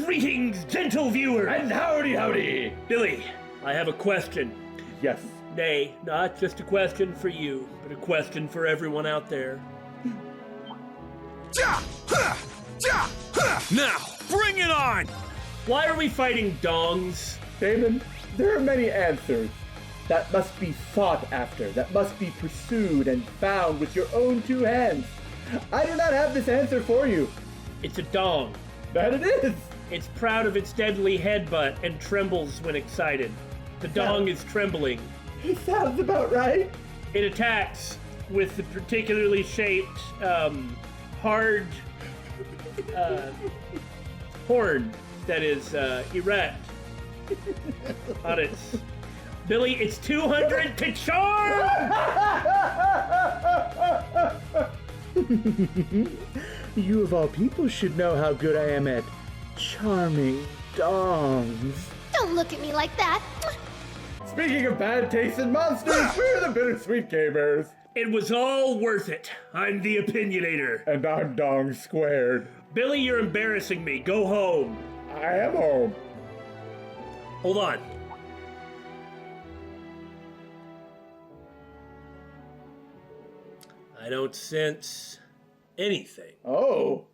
Greetings, gentle viewer! And howdy! Billy, I have a question. Yes. Nay, not just a question for you, but a question for everyone out there. Now, bring it on! Why are we fighting dongs? Damon, there are many answers that must be sought after, that must be pursued and found with your own two hands. I do not have this answer for you. It's a dong. That it is. It's proud of its deadly headbutt and trembles when excited. The dong is trembling. It sounds about right. It attacks with the particularly shaped, hard horn that is erect on its... Billy, it's 200 to charm! You of all people should know how good I am at charming dongs. Don't look at me like that. Speaking of bad taste in monsters, we're the Bittersweet Gamers. It was all worth it. I'm the opinionator. And I'm Dong Squared. Billy, you're embarrassing me. Go home. I am home. Hold on. I don't sense anything. Oh.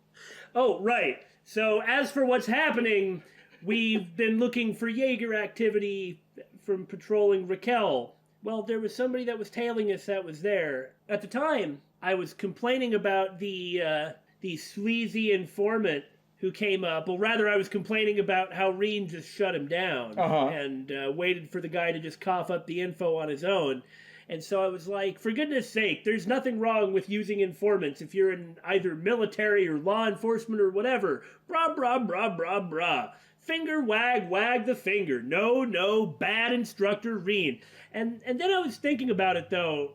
Oh, right. So as for what's happening, we've been looking for Jaeger activity from patrolling Raquel. Well, there was somebody that was tailing us that was there. At the time, I was complaining about the sleazy informant who came up. Well, rather, I was complaining about how Rean just shut him down and waited for the guy to just cough up the info on his own. And so I was like, for goodness sake, there's nothing wrong with using informants if you're in either military or law enforcement or whatever. Brah, brah, brah, brah, brah. Finger wag, wag the finger. No, bad instructor Rean. And then I was thinking about it, though.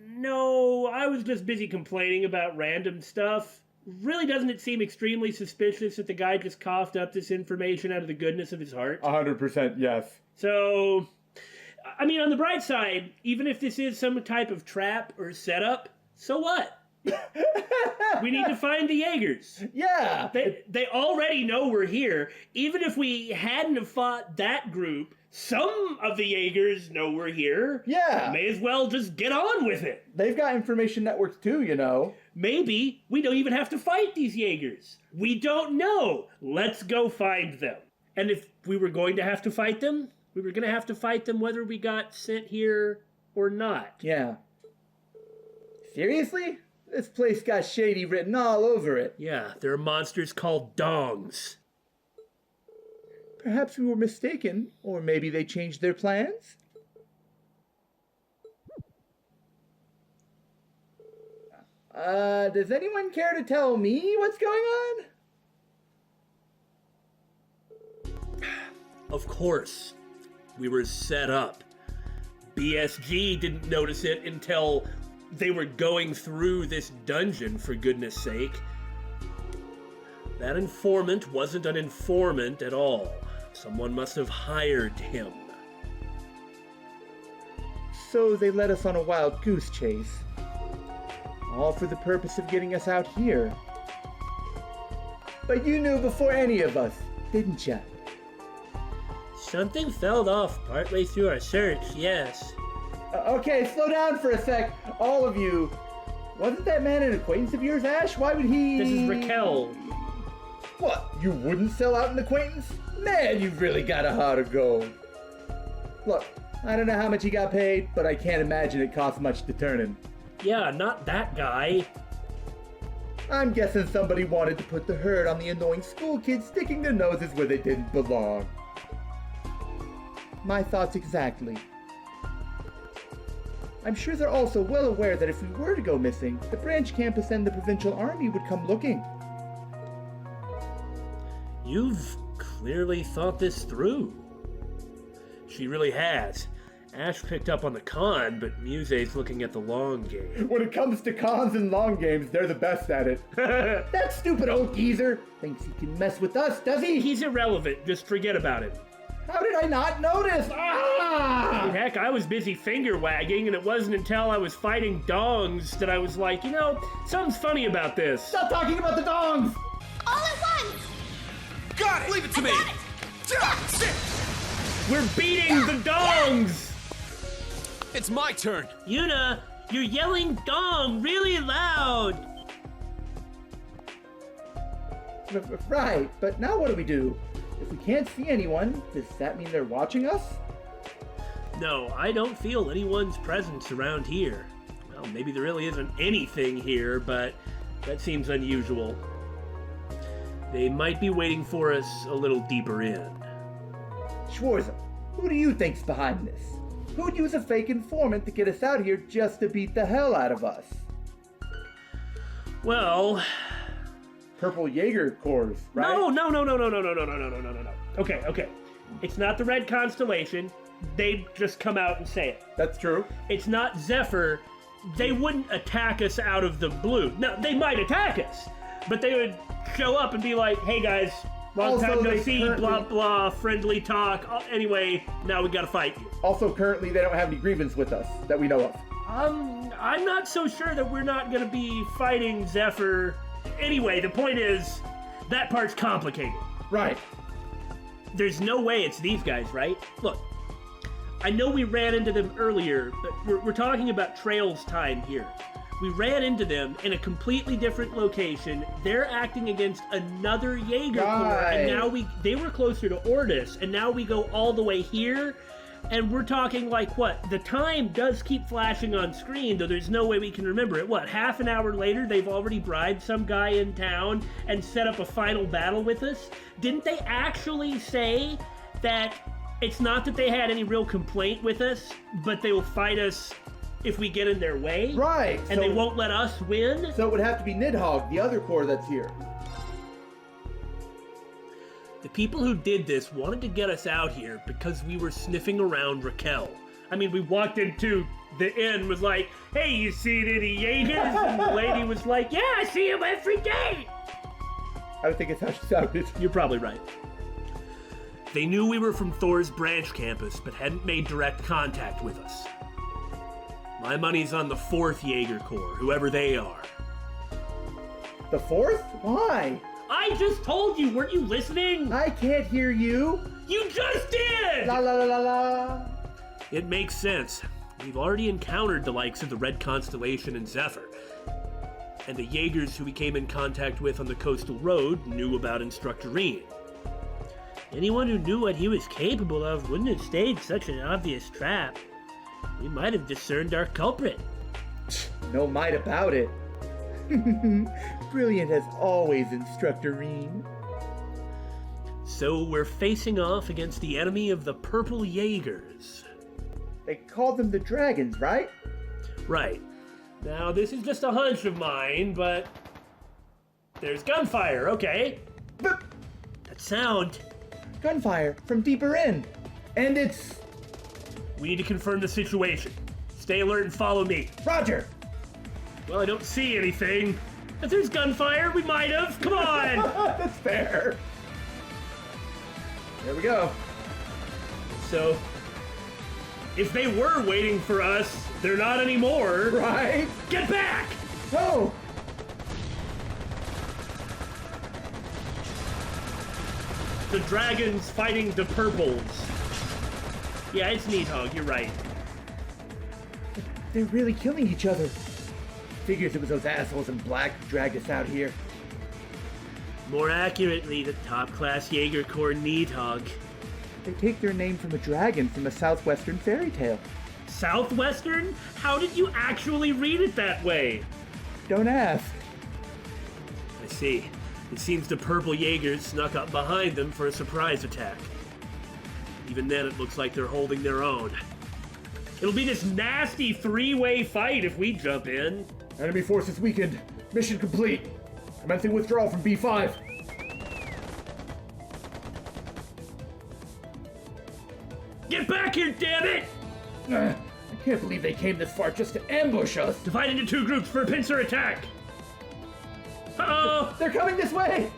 No, I was just busy complaining about random stuff. Really, doesn't it seem extremely suspicious that the guy just coughed up this information out of the goodness of his heart? 100% yes. So... I mean, on the bright side, even if this is some type of trap or setup, so what? We need to find the Jaegers. Yeah. They already know we're here. Even if we hadn't have fought that group, some of the Jaegers know we're here. Yeah. May as well just get on with it. They've got information networks too, you know. Maybe we don't even have to fight these Jaegers. We don't know. Let's go find them. And if we were going to have to fight them... we were going to have to fight them whether we got sent here or not. Yeah. Seriously? This place got shady written all over it. Yeah, there are monsters called dongs. Perhaps we were mistaken, or maybe they changed their plans? Does anyone care to tell me what's going on? Of course. We were set up. BSG didn't notice it until they were going through this dungeon, for goodness sake. That informant wasn't an informant at all. Someone must have hired him. So they led us on a wild goose chase. All for the purpose of getting us out here. But you knew before any of us, didn't ya? Something fell off partway through our search, yes. Okay, slow down for a sec, all of you. Wasn't that man an acquaintance of yours, Ash? Why would he... This is Raquel. What, you wouldn't sell out an acquaintance? Man, you've really got a heart of gold. Look, I don't know how much he got paid, but I can't imagine it cost much to turn him. Yeah, not that guy. I'm guessing somebody wanted to put the hurt on the annoying school kids sticking their noses where they didn't belong. My thoughts exactly. I'm sure they're also well aware that if we were to go missing, the branch campus and the provincial army would come looking. You've clearly thought this through. She really has. Ash picked up on the con, but Muse's looking at the long game. When it comes to cons and long games, they're the best at it. That stupid old geezer thinks he can mess with us, does he? He's irrelevant. Just forget about him. How did I not notice? Ah! Heck, I was busy finger wagging, and it wasn't until I was fighting dongs that I was like, something's funny about this. Stop talking about the dongs! All at once! Got got it! Leave it to me! We're beating the dongs! It's my turn! Yuna, you're yelling dong really loud! Right, but now what do we do? If we can't see anyone, does that mean they're watching us? No, I don't feel anyone's presence around here. Well, maybe there really isn't anything here, but that seems unusual. They might be waiting for us a little deeper in. Schwarza, who do you think's behind this? Who'd use a fake informant to get us out here just to beat the hell out of us? Well... Purple Jaeger Corps, right? No. Okay. It's not the Red Constellation. They'd just come out and say it. That's true. It's not Zephyr. They wouldn't attack us out of the blue. No, they might attack us, but they would show up and be like, hey guys, long time no see, blah blah, friendly talk. Anyway, now we gotta fight you. Also, currently they don't have any grievance with us that we know of. I'm not so sure that we're not gonna be fighting Zephyr. Anyway, the point is, that part's complicated. Right. There's no way it's these guys, right? Look, I know we ran into them earlier, but we're talking about Trail's time here. We ran into them in a completely different location. They're acting against another Jaeger Corps, and now they were closer to Ordis, and now we go all the way here, and we're talking like what? The time does keep flashing on screen, though there's no way we can remember it. What, half an hour later, they've already bribed some guy in town and set up a final battle with us? Didn't they actually say that it's not that they had any real complaint with us, but they will fight us if we get in their way? Right. And they won't let us win? So it would have to be Nidhogg, the other Corps that's here. The people who did this wanted to get us out here because we were sniffing around Raquel. I mean, we walked into the inn, was like, hey, you seen any Jaegers? And the lady was like, yeah, I see them every day. I don't think it's how she sounded. You're probably right. They knew we were from Thor's branch campus, but hadn't made direct contact with us. My money's on the 4th Jaeger Corps, whoever they are. The 4th? Why? I just told you, weren't you listening? I can't hear you. You just did! La la la la la. It makes sense. We've already encountered the likes of the Red Constellation and Zephyr. And the Jaegers who we came in contact with on the coastal road knew about Instructor Rean. Anyone who knew what he was capable of wouldn't have stayed such an obvious trap. We might have discerned our culprit. No might about it. Brilliant as always, Instructor Rean. So we're facing off against the enemy of the Purple Jaegers. They called them the Dragons, right? Right. Now, this is just a hunch of mine, but there's gunfire, okay? But That sound. gunfire from deeper in. And it's... We need to confirm the situation. Stay alert and follow me. Roger! Well, I don't see anything. If there's gunfire, we might have. Come on! That's fair. There we go. So, if they were waiting for us, they're not anymore. Right? Get back! Oh! The dragons fighting the purples. Yeah, it's Nidhogg, you're right. They're really killing each other. Figures it was those assholes in black who dragged us out here. More accurately, the top-class Jaeger Corps Nidhogg. They take their name from a dragon from a southwestern fairy tale. Southwestern? How did you actually read it that way? Don't ask. I see. It seems the purple Jaegers snuck up behind them for a surprise attack. Even then, it looks like they're holding their own. It'll be this nasty three-way fight if we jump in. Enemy forces weakened. Mission complete. Commencing withdrawal from B5. Get back here, damn it! I can't believe they came this far just to ambush us. Divide into two groups for a pincer attack. Uh-oh! They're coming this way.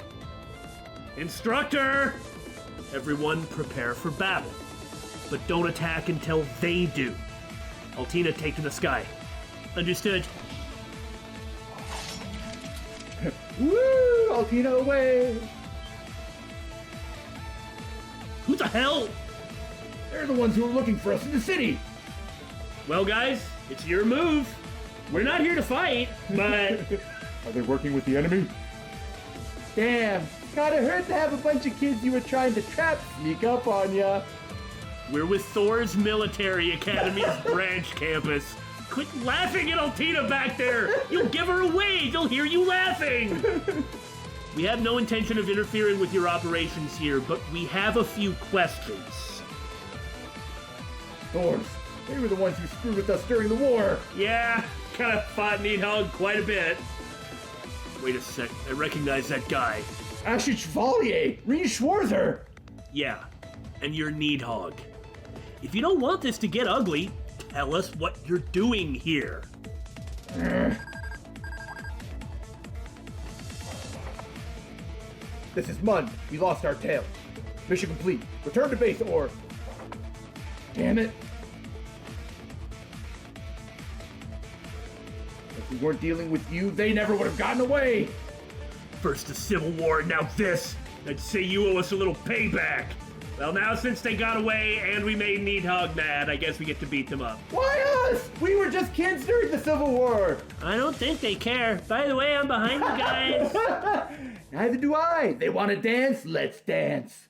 Instructor! Everyone prepare for battle. But don't attack until they do. Altina, take to the sky. Understood? Woo! Altina away. Who the hell? They're the ones who are looking for us in the city. Well, guys, it's your move. We're not here to fight, but... Are they working with the enemy? Damn, gotta hurt to have a bunch of kids you were trying to trap sneak up on ya. We're with Thor's Military Academy's branch campus. Quit laughing at Altina back there! You'll give her away! They'll hear you laughing! We have no intention of interfering with your operations here, but we have a few questions. Thors, they were the ones who screwed with us during the war. Yeah, kind of fought Nidhogg quite a bit. Wait a sec, I recognize that guy. Asher Chevalier, Rean Schwarzer. Yeah, and you're Nidhogg. If you don't want this to get ugly, tell us what you're doing here. This is Mund. We lost our tail. Mission complete. Return to base, or... Damn it. If we weren't dealing with you, they never would have gotten away. First the Civil War, now this. I'd say you owe us a little payback. Well, now since they got away and we made Nidhogg mad, I guess we get to beat them up. Why us? We were just kids during the Civil War. I don't think they care. By the way, I'm behind you guys. Neither do I. They want to dance? Let's dance.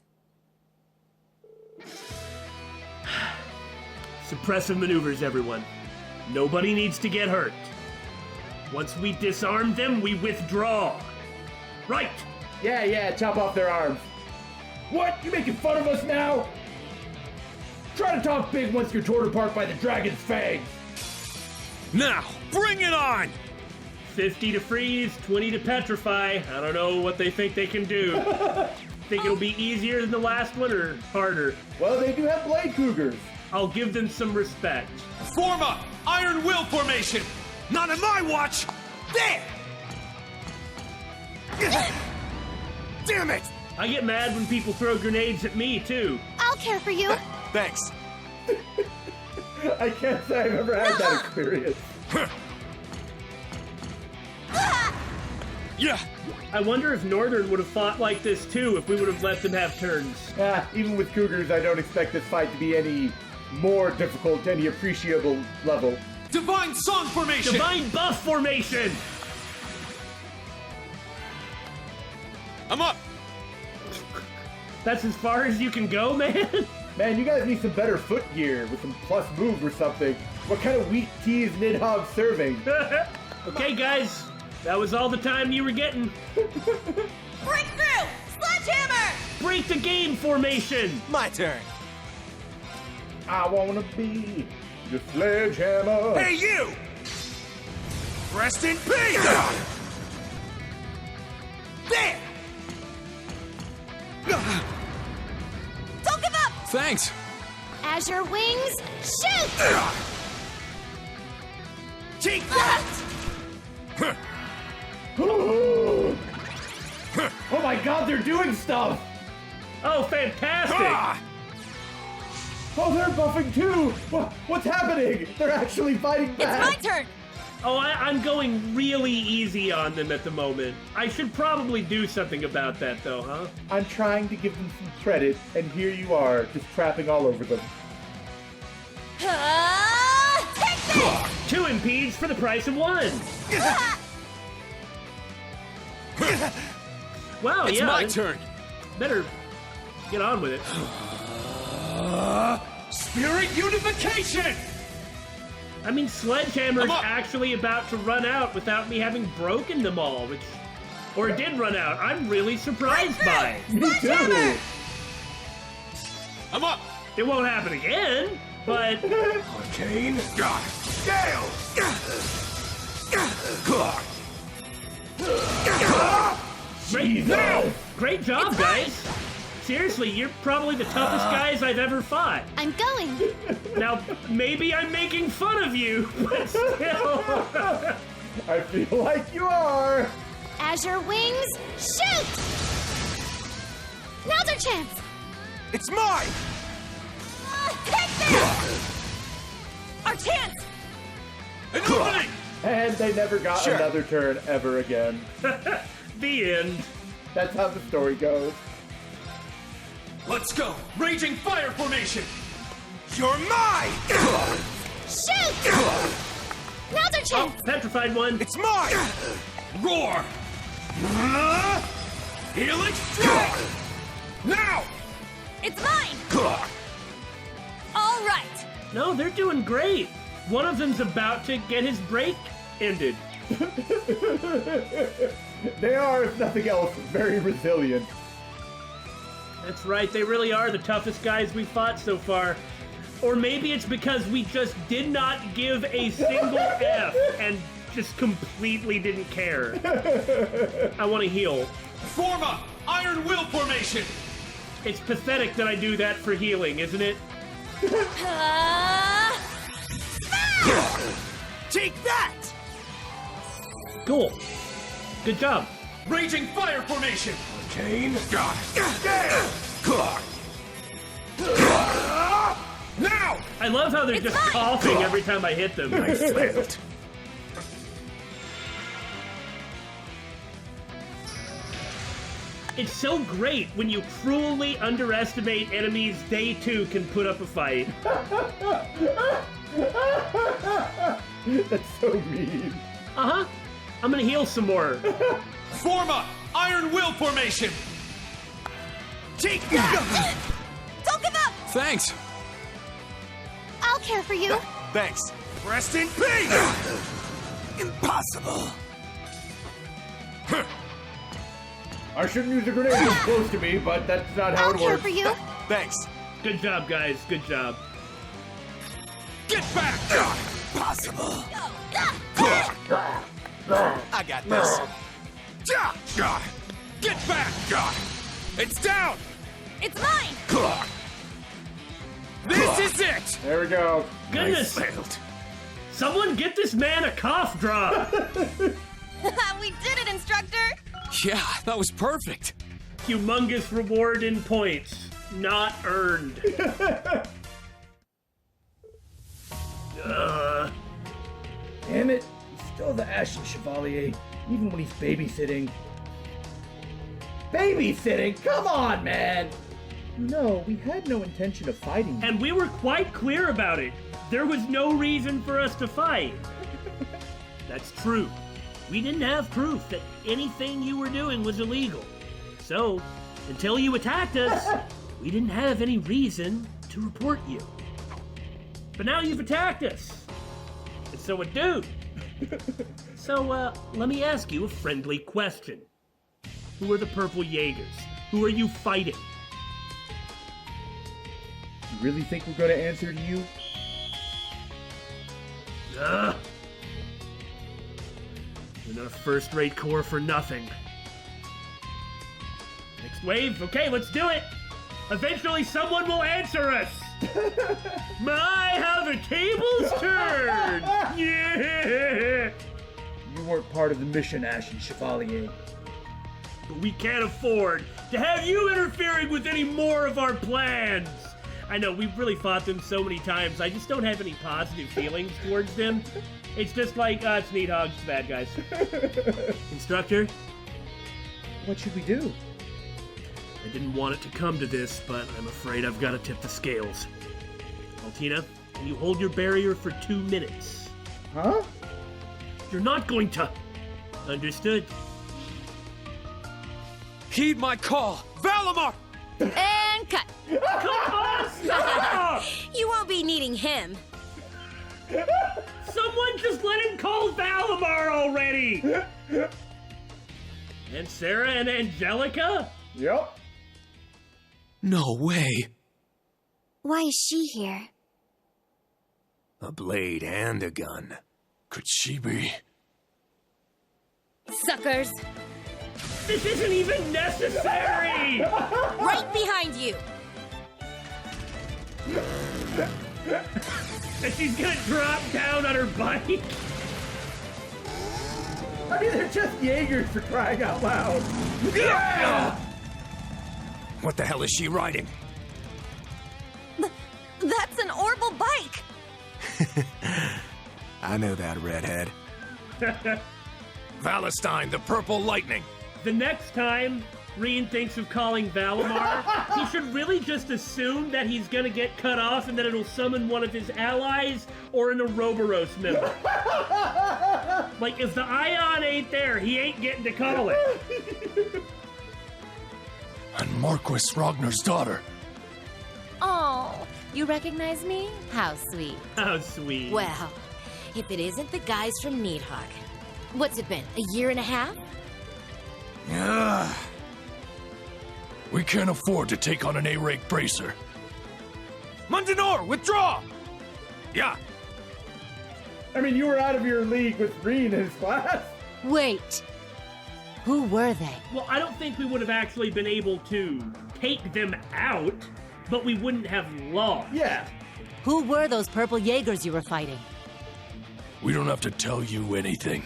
Suppressive maneuvers, everyone. Nobody needs to get hurt. Once we disarm them, we withdraw. Right! Yeah, chop off their arms. What? You making fun of us now? Try to talk big once you're torn apart by the dragon's fangs. Now, bring it on! 50 to freeze, 20 to petrify. I don't know what they think they can do. Think it'll be easier than the last one or harder? Well, they do have blade cougars. I'll give them some respect. Form up! Iron Will formation! Not on my watch! There! Damn it! I get mad when people throw grenades at me, too. I'll care for you. Thanks. I can't say I've ever had that experience. Yeah! I wonder if Northern would have fought like this, too, if we would have let them have turns. Even with cougars, I don't expect this fight to be any more difficult, any appreciable level. Divine Song formation! Divine Buff formation! I'm up! That's as far as you can go, man? Man, you guys need some better foot gear with some plus move or something. What kind of weak tea is Nidhogg serving? Okay, guys. That was all the time you were getting. Breakthrough! Sledgehammer! Break the game formation! My turn. I wanna be the sledgehammer. Hey, you! Rest in peace! There! Don't give up! Thanks. Azure wings, shoot! Take that! Oh my god, they're doing stuff! Oh, fantastic! Ah! Oh, they're buffing too! What's happening? They're actually fighting It's back! my turn! Oh, I'm going really easy on them at the moment. I should probably do something about that, though, huh? I'm trying to give them some credit, and here you are, just trapping all over them. Take this! 2 impedes for the price of 1. Wow, It's yeah. my turn. Better get on with it. Spirit unification! I mean, Sledgehammer's I'm up. actually about to run out without me having broken them all, which... Or it did run out. I'm really surprised by it. Me too! I'm up! It won't happen again, but... Arcane. Gale! Great job, guys. Seriously, you're probably the toughest guys I've ever fought. I'm going. Now, maybe I'm making fun of you, but still... I feel like you are! Azure wings, shoot! Now's our chance! It's mine! Take this! Our chance! An opening! And they never got Sure. another turn ever again. The end. That's how the story goes. Let's go! Raging fire formation! You're mine! Shoot! Now's our Oh, chance! petrified one. It's mine! Roar! Helix strike! Now! It's mine! All right! No, they're doing great. One of them's about to get his break ended. They are, if nothing else, very resilient. That's right, they really are the toughest guys we've fought so far. Or maybe it's because we just did not give a single F and just completely didn't care. I want to heal. Form up! Iron Will formation! It's pathetic that I do that for healing, isn't it? Take that! Cool. Good job. Raging fire formation! Arcane. Now! I love how they're It's just mine. coughing every time I hit them. I failed. It's so great when you cruelly underestimate enemies they too can put up a fight. That's so mean. Uh-huh. I'm gonna heal some more. Form up! Iron Will formation! Take that! Don't give up! Thanks. I'll care for you. Thanks. Rest in peace! Impossible. I shouldn't use a grenade this close to me, but that's not how I'll it care works. for you. Thanks. Good job, guys. Good job. Get back! Possible. I got this. Get back! It's down! It's mine! This is it! There we go. Goodness! Failed. Someone get this man a cough drop! We did it, instructor! Yeah, that was perfect. Humongous reward in points. Not earned. Damn it, he's still the Ashen Chevalier, even when he's babysitting. Babysitting? Come on, man! No, we had no intention of fighting. And we were quite clear about it. There was no reason for us to fight. That's true. We didn't have proof that anything you were doing was illegal. So, until you attacked us, we didn't have any reason to report you. But now you've attacked us. And so a dude. So, let me ask you a friendly question. Who are the purple jaegers? Who are you fighting? You really think we're gonna answer to you? Ugh. We're not a first-rate corps for nothing. Next wave? Okay, let's do it! Eventually someone will answer us! My, how the tables turn! Yeah! You weren't part of the mission, Ashen Chevalier. But we can't afford to have you interfering with any more of our plans! I know, we've really fought them so many times, I just don't have any positive feelings towards them. It's just like, it's Nidhogg, it's the bad guys. Instructor? What should we do? I didn't want it to come to this, but I'm afraid I've got to tip the scales. Altina, can you hold your barrier for 2 minutes? Huh? You're not going to... Understood. Heed my call! Valamar! And cut. Come on, stop! You won't be needing him. Someone just let him call Valamar already! And Sarah and Angelica? Yep. No way. Why is she here? A blade and a gun. Could she be? Suckers! This isn't even necessary! Right behind you! And she's gonna drop down on her bike? I mean, they're just Jaegers for crying out loud. What the hell is she riding? That's an orbital bike! I know that, redhead. Valestein, the purple lightning. The next time, Rean thinks of calling Valimar, he should really just assume that he's gonna get cut off and that it'll summon one of his allies or an Ouroboros member. Like, if the Ion ain't there, he ain't getting to call it. And Marquis Rogner's daughter. Oh, you recognize me? How sweet. How sweet. Well, if it isn't the guys from Nidhogg. What's it been, a year and a half? Yeah. We can't afford to take on an A-rank bracer. Mundanor, withdraw! Yeah. I mean, you were out of your league with Rean in his class. Wait. Who were they? Well, I don't think we would have actually been able to take them out, but we wouldn't have lost. Yeah. Who were those purple jaegers you were fighting? We don't have to tell you anything.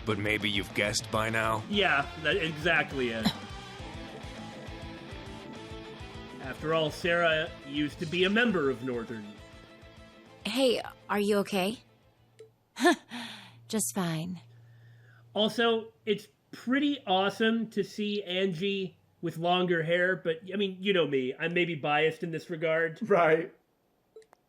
But maybe you've guessed by now? Yeah, that's exactly it. After all, Sarah used to be a member of Northern. Hey, are you okay? Just fine. Also, it's pretty awesome to see Angie with longer hair, but, I mean, you know me. I'm maybe biased in this regard. Right.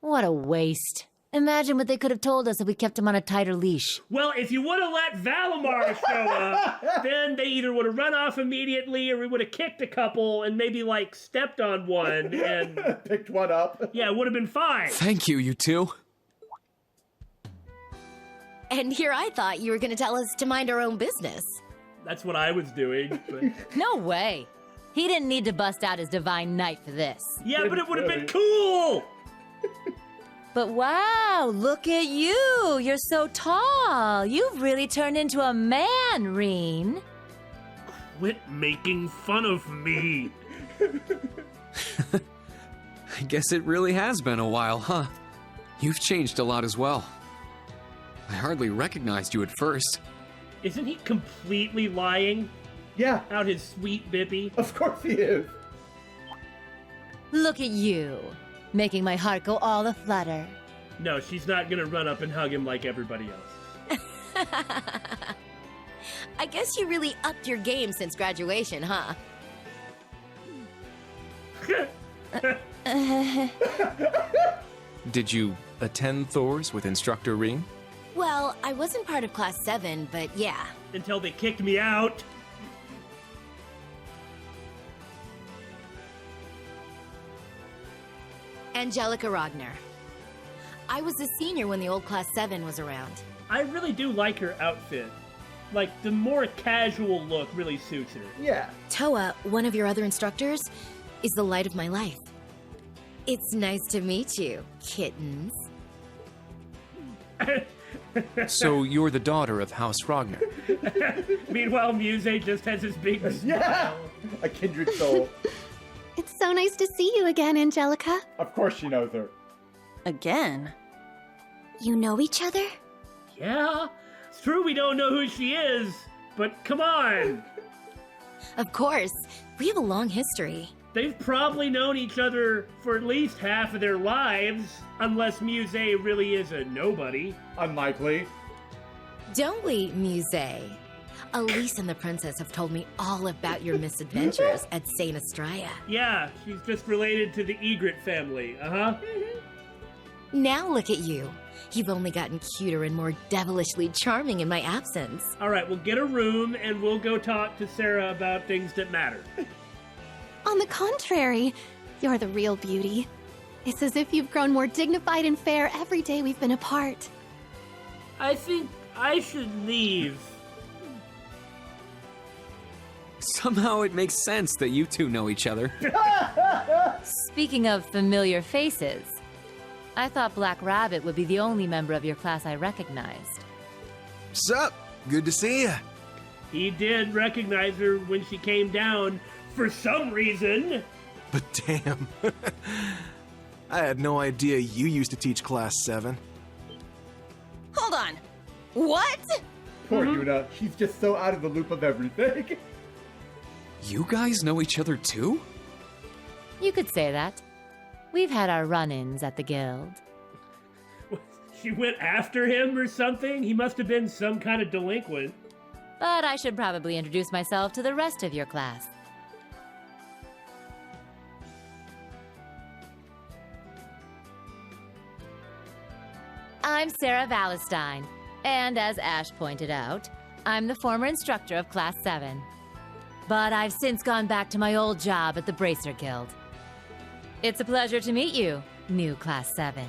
What a waste. Imagine what they could have told us if we kept him on a tighter leash. Well, if you would have let Valimar show up, then they either would have run off immediately or we would have kicked a couple and maybe, like, stepped on one and... Picked one up. Yeah, it would have been fine. Thank you, you two. And here I thought you were gonna tell us to mind our own business. That's what I was doing, but... No way. He didn't need to bust out his divine knight for this. Yeah, but it would have been cool! But wow, look at you. You're so tall. You've really turned into a man, Rean. Quit making fun of me. I guess it really has been a while, huh? You've changed a lot as well. I hardly recognized you at first. Isn't he completely lying? Yeah, Out his sweet bippy? of course he is. Look at you, making my heart go all a-flutter. No, she's not gonna run up and hug him like everybody else. I guess you really upped your game since graduation, huh? Did you attend Thor's with Instructor Rean? Well, I wasn't part of Class 7, but yeah. Until they kicked me out. Angelica Rogner. I was a senior when the old Class 7 was around. I really do like her outfit. Like, the more casual look really suits her. Yeah. Toa, one of your other instructors, is the light of my life. It's nice to meet you, kittens. So you're the daughter of House Rogner. Meanwhile, Muse just has his big Yeah. A kindred soul. It's so nice to see you again, Angelica. Of course she knows her. Again? You know each other? Yeah? It's true we don't know who she is, but come on. Of course. We have a long history. They've probably known each other for at least half of their lives, unless Muse really is a nobody. Unlikely. Don't we, Muse? Elise and the princess have told me all about your misadventures at St. Estrella. Yeah, she's just related to the Egret family, uh-huh. Now look at you. You've only gotten cuter and more devilishly charming in my absence. All right, we'll get a room and we'll go talk to Sarah about things that matter. On the contrary, you're the real beauty. It's as if you've grown more dignified and fair every day we've been apart. I think I should leave. Somehow it makes sense that you two know each other. Speaking of familiar faces, I thought Black Rabbit would be the only member of your class I recognized. Sup? Good to see ya. He did recognize her when she came down for some reason. But damn, I had no idea you used to teach Class 7. Hold on. What? Poor Yuna. She's just so out of the loop of everything. You guys know each other too? You could say that. We've had our run-ins at the guild. She went after him or something? He must have been some kind of delinquent. But I should probably introduce myself to the rest of your class. I'm Sarah Valestein, and as Ash pointed out, I'm the former instructor of Class 7. But I've since gone back to my old job at the Bracer Guild. It's a pleasure to meet you, new Class 7.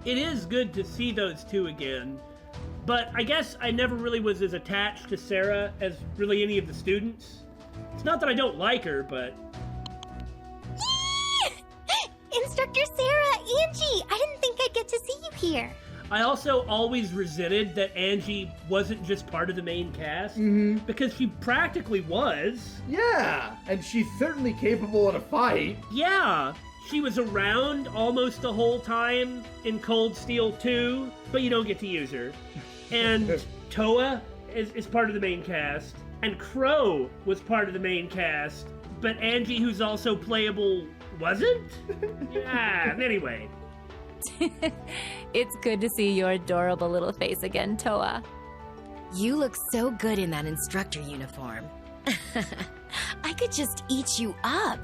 It is good to see those two again, but I guess I never really was as attached to Sarah as really any of the students. It's not that I don't like her, but... Instructor Sarah, Angie! I didn't think I'd get to see you here. I also always resented that Angie wasn't just part of the main cast, because she practically was. Yeah, and she's certainly capable in a fight. Yeah, she was around almost the whole time in Cold Steel 2, but you don't get to use her. And Toa is part of the main cast, and Crow was part of the main cast, but Angie, who's also playable, wasn't? Yeah, anyway. It's good to see your adorable little face again, Toa. You look so good in that instructor uniform. I could just eat you up.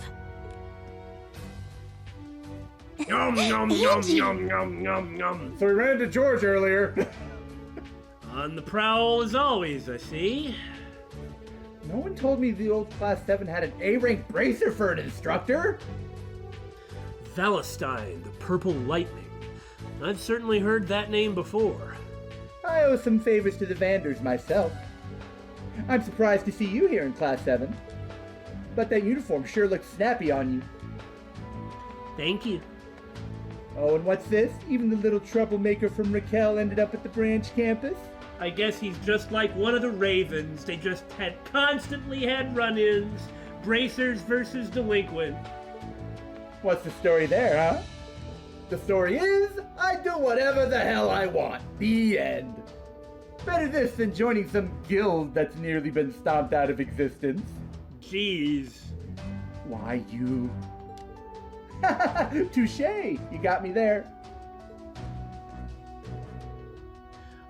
Yum, yum, yum, yum, yum, yum, yum. So we ran into George earlier. On the prowl as always, I see. No one told me the old Class 7 had an A-rank bracer for an instructor. Valestein, the Purple Lightning. I've certainly heard that name before. I owe some favors to the Vanders myself. I'm surprised to see you here in Class 7. But that uniform sure looks snappy on you. Thank you. Oh, and what's this? Even the little troublemaker from Raquel ended up at the branch campus? I guess he's just like one of the Ravens. They just constantly had run-ins. Bracers versus delinquent. What's the story there, huh? The story is, I do whatever the hell I want. The end. Better this than joining some guild that's nearly been stomped out of existence. Jeez. Why, you... Touché! You got me there.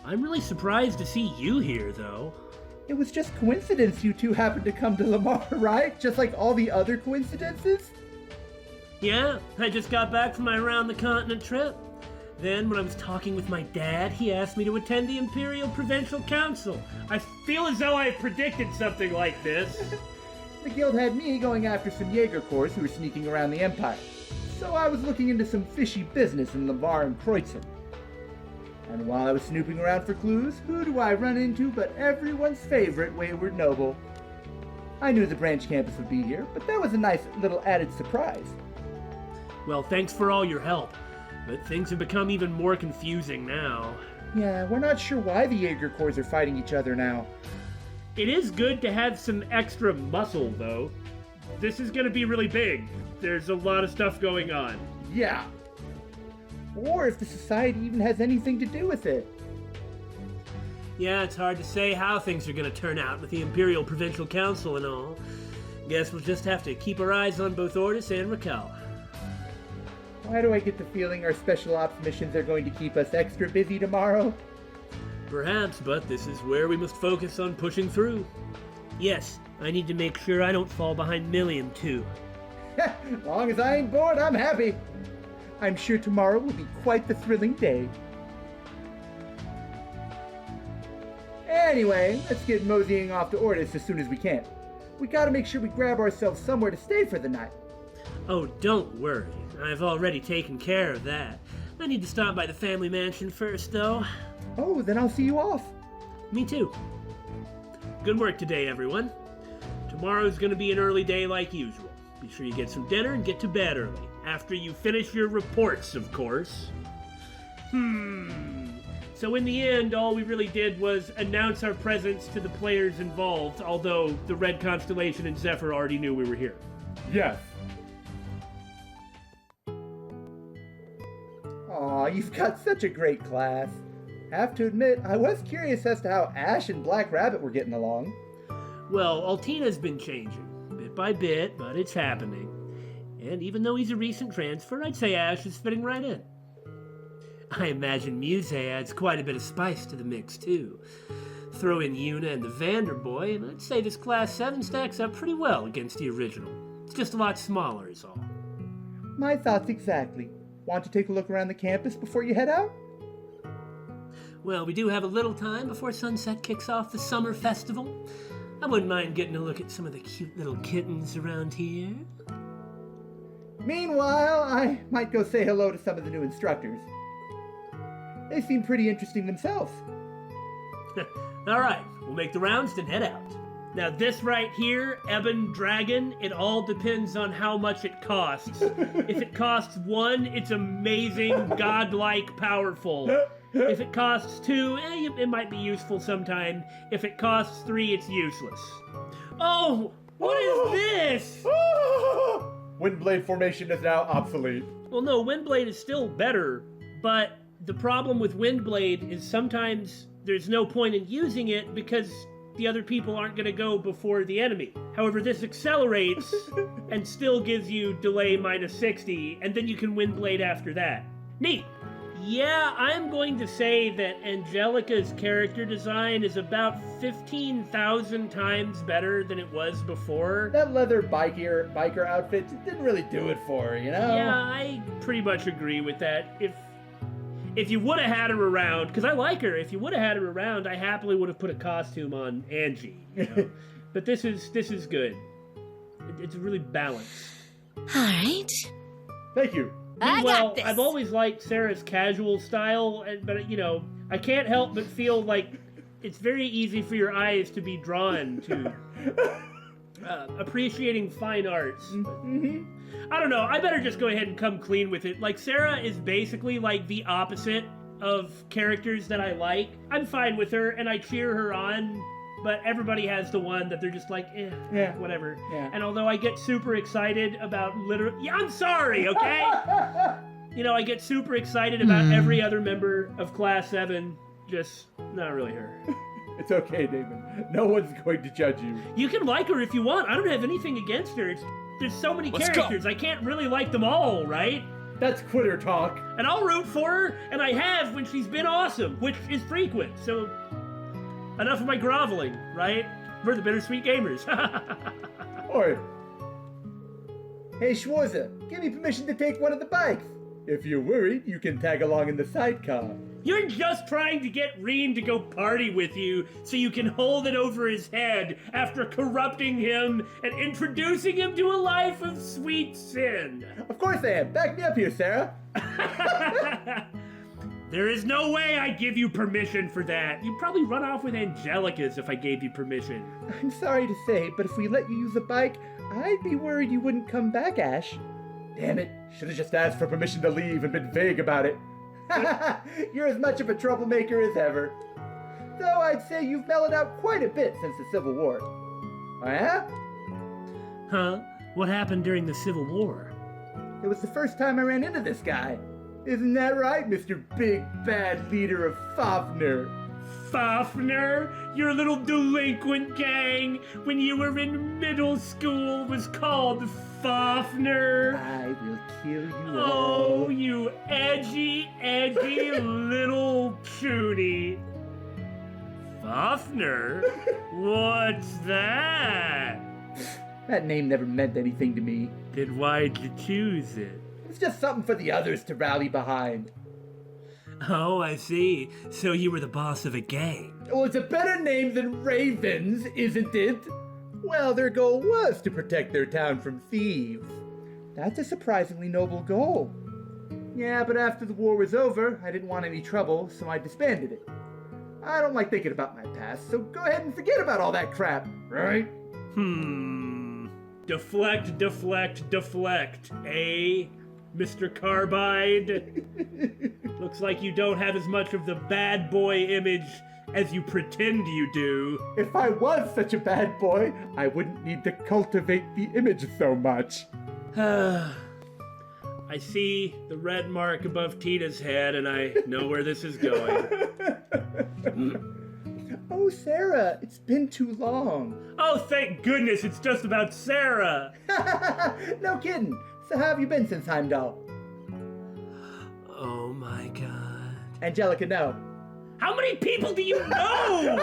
I'm really surprised to see you here, though. It was just coincidence you two happened to come to Lamare, right? Just like all the other coincidences? Yeah, I just got back from my around-the-continent trip. Then, when I was talking with my dad, he asked me to attend the Imperial Provincial Council. I feel as though I predicted something like this. The guild had me going after some jaegers who were sneaking around the Empire. So I was looking into some fishy business in Lamare and Kreutzen. And while I was snooping around for clues, who do I run into but everyone's favorite wayward noble? I knew the branch campus would be here, but that was a nice little added surprise. Well, thanks for all your help, but things have become even more confusing now. Yeah, we're not sure why the jaegers are fighting each other now. It is good to have some extra muscle, though. This is gonna be really big. There's a lot of stuff going on. Yeah. Or if the society even has anything to do with it. Yeah, it's hard to say how things are gonna turn out with the Imperial Provincial Council and all. Guess we'll just have to keep our eyes on both Ordis and Raquel. Why do I get the feeling our special ops missions are going to keep us extra busy tomorrow? Perhaps, but this is where we must focus on pushing through. Yes, I need to make sure I don't fall behind Milliam, too. As long as I ain't bored, I'm happy. I'm sure tomorrow will be quite the thrilling day. Anyway, let's get moseying off to Ordis as soon as we can. We gotta make sure we grab ourselves somewhere to stay for the night. Oh, don't worry. I've already taken care of that. I need to stop by the family mansion first, though. Oh, then I'll see you off. Me too. Good work today, everyone. Tomorrow's gonna be an early day like usual. Be sure you get some dinner and get to bed early. After you finish your reports, of course. So in the end, all we really did was announce our presence to the players involved, although the Red Constellation and Zephyr already knew we were here. Yes. Aw, you've got such a great class. Have to admit, I was curious as to how Ash and Black Rabbit were getting along. Well, Altina's been changing, bit by bit, but it's happening. And even though he's a recent transfer, I'd say Ash is fitting right in. I imagine Muse adds quite a bit of spice to the mix, too. Throw in Yuna and the Vanderboy, and I'd say this Class 7 stacks up pretty well against the original. It's just a lot smaller, is all. My thoughts exactly. Want to take a look around the campus before you head out? Well, we do have a little time before sunset kicks off the summer festival. I wouldn't mind getting a look at some of the cute little kittens around here. Meanwhile, I might go say hello to some of the new instructors. They seem pretty interesting themselves. All right, we'll make the rounds, then head out. Now this right here, Ebon Dragon, it all depends on how much it costs. If it costs 1, it's amazing, godlike, powerful. If it costs 2, it might be useful sometime. If it costs 3, it's useless. Oh, what is this? Windblade formation is now obsolete. Well, no, Windblade is still better, but the problem with Windblade is sometimes there's no point in using it because the other people aren't going to go before the enemy. However, this accelerates and still gives you delay minus 60, and then you can Windblade after that. Neat. Yeah, I'm going to say that Angelica's character design is about 15,000 times better than it was before. That leather biker outfit didn't really do it for her, you know? Yeah, I pretty much agree with that. If you would have had her around, because I like her, if you would have had her around, I happily would have put a costume on Angie. You know? But this is good. It's really balanced. All right. Thank you. I Well, got this. I've always liked Sarah's casual style, but you know, I can't help but feel like it's very easy for your eyes to be drawn to appreciating fine arts. I don't know. I better just go ahead and come clean with it. Like, Sarah is basically like the opposite of characters that I like. I'm fine with her, and I cheer her on, but everybody has the one that they're just like, Yeah. whatever. Yeah. And although I get super excited about yeah, I'm sorry, okay? You know, I get super excited about every other member of Class 7, just not really her. It's okay, Damon. No one's going to judge you. You can like her if you want. I don't have anything against her. There's so many Let's characters. I can't really like them all, right? That's quitter talk. And I'll root for her, and I have when she's been awesome, which is frequent. So, enough of my groveling, right? We're the Bittersweet Gamers. Oi. Hey, Schwarzer, give me permission to take one of the bikes. If you're worried, you can tag along in the sidecar. You're just trying to get Rean to go party with you so you can hold it over his head after corrupting him and introducing him to a life of sweet sin. Of course I am. Back me up here, Sarah. There is no way I'd give you permission for that. You'd probably run off with Angelica's if I gave you permission. I'm sorry to say, but if we let you use the bike, I'd be worried you wouldn't come back, Ash. Damn it. Should have just asked for permission to leave and been vague about it. You're as much of a troublemaker as ever. Though I'd say you've mellowed out quite a bit since the Civil War. Oh yeah? Huh? What happened during the Civil War? It was the first time I ran into this guy. Isn't that right, Mr. Big Bad Leader of Fafner? Fafner? Your little delinquent gang when you were in middle school was called Fafner? I will kill you Oh, all. you edgy little chuny. Fafner? What's that? That name never meant anything to me. Then why'd you choose it? It's just something for the others to rally behind. Oh, I see. So you were the boss of a gang. Well, it's a better name than Ravens, isn't it? Well, their goal was to protect their town from thieves. That's a surprisingly noble goal. Yeah, but after the war was over, I didn't want any trouble, so I disbanded it. I don't like thinking about my past, so go ahead and forget about all that crap, right? Deflect, eh? Mr. Carbide? Looks like you don't have as much of the bad boy image as you pretend you do. If I was such a bad boy, I wouldn't need to cultivate the image so much. I see the red mark above Tita's head, and I know where this is going. Oh, Sarah, it's been too long. Oh, thank goodness it's just about Sarah! No kidding. So how have you been since Heimdall? Oh my god. Angelica, no. How many people do you know?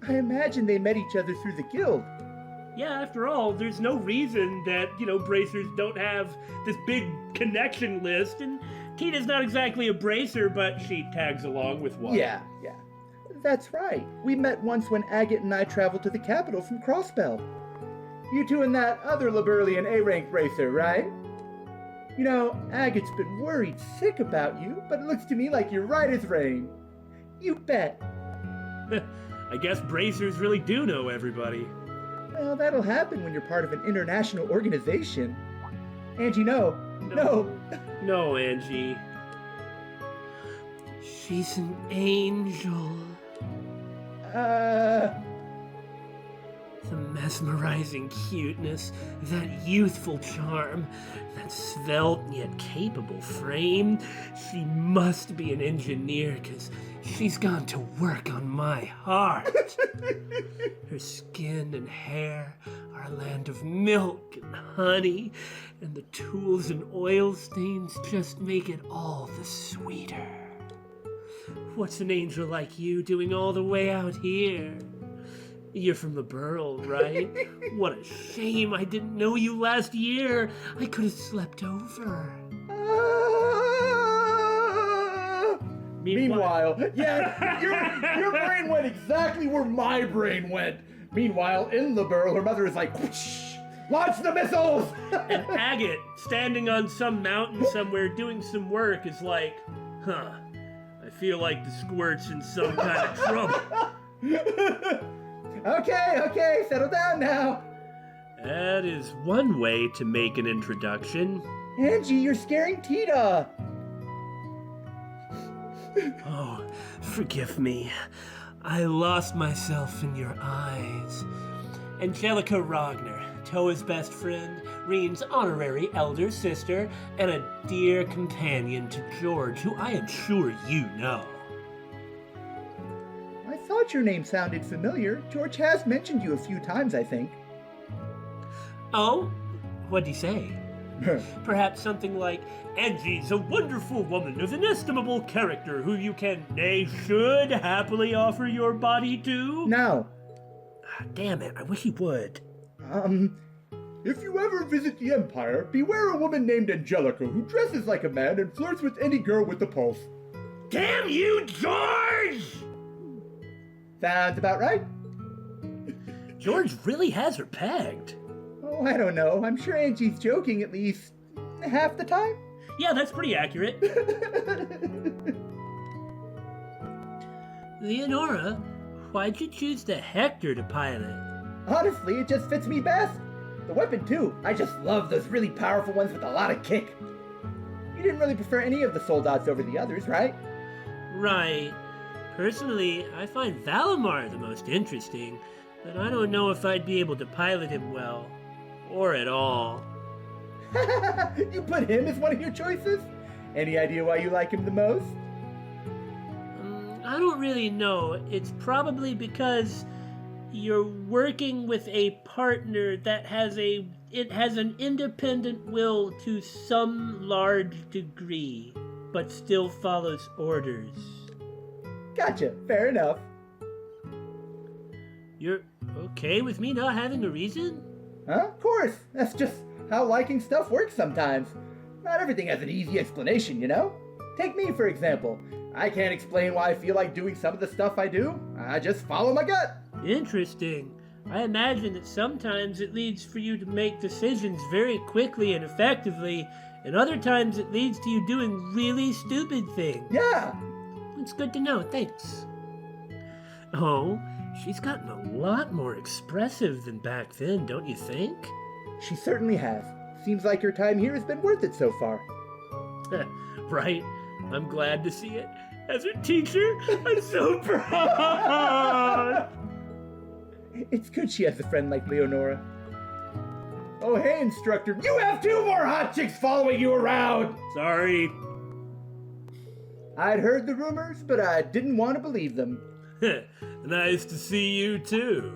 I imagine they met each other through the guild. Yeah, after all, there's no reason that, bracers don't have this big connection list, and Tina's not exactly a bracer, but she tags along with one. Yeah. That's right. We met once when Agate and I traveled to the capital from Crossbell. You two and that other Laberlian A-rank bracer, right? Agate's been worried sick about you, but it looks to me like you're right as rain. You bet. I guess bracers really do know everybody. Well, that'll happen when you're part of an international organization. Angie, no. No, Angie. She's an angel. The mesmerizing cuteness, that youthful charm, that svelte yet capable frame. She must be an engineer, 'cause she's gone to work on my heart. Her skin and hair are a land of milk and honey, and the tools and oil stains just make it all the sweeter. What's an angel like you doing all the way out here? You're from the Burl, right? What a shame I didn't know you last year. I could have slept over. Meanwhile, yeah, your brain went exactly where my brain went. Meanwhile, in the Burl, her mother is like, whoosh, launch the missiles! And Agate, standing on some mountain somewhere doing some work, is like, I feel like the squirt's in some kind of trouble. Okay, settle down now. That is one way to make an introduction. Angie, you're scaring Tita. Oh, forgive me. I lost myself in your eyes. Angelica Rogner, Toa's best friend, Rean's honorary elder sister, and a dear companion to George, who I am sure you know. I thought your name sounded familiar. George has mentioned you a few times, I think. Oh? What'd he say? Perhaps something like, Angie's a wonderful woman of inestimable character who you can, nay, should happily offer your body to? No. Damn it, I wish he would. If you ever visit the Empire, beware a woman named Angelica who dresses like a man and flirts with any girl with the pulse. Damn you, George! Sounds about right. George really has her pegged. Oh, I don't know. I'm sure Angie's joking at least half the time. Yeah, that's pretty accurate. Leonora, why'd you choose the Hector to pilot? Honestly, it just fits me best. The weapon, too. I just love those really powerful ones with a lot of kick. You didn't really prefer any of the soldats over the others, right? Right. Personally, I find Valamar the most interesting, but I don't know if I'd be able to pilot him well. Or at all. You put him as one of your choices? Any idea why you like him the most? I don't really know. It's probably because you're working with a partner that has an independent will to some large degree, but still follows orders. Gotcha, fair enough. You're okay with me not having a reason? Huh? Of course. That's just how liking stuff works sometimes. Not everything has an easy explanation, you know? Take me, for example. I can't explain why I feel like doing some of the stuff I do. I just follow my gut. Interesting. I imagine that sometimes it leads for you to make decisions very quickly and effectively, and other times it leads to you doing really stupid things. Yeah. It's good to know, thanks. Oh, she's gotten a lot more expressive than back then, don't you think? She certainly has. Seems like her time here has been worth it so far. Right? I'm glad to see it. As her teacher, I'm so proud! It's good she has a friend like Leonora. Oh, hey, instructor. You have 2 more hot chicks following you around! Sorry. I'd heard the rumors, but I didn't want to believe them. Nice to see you, too.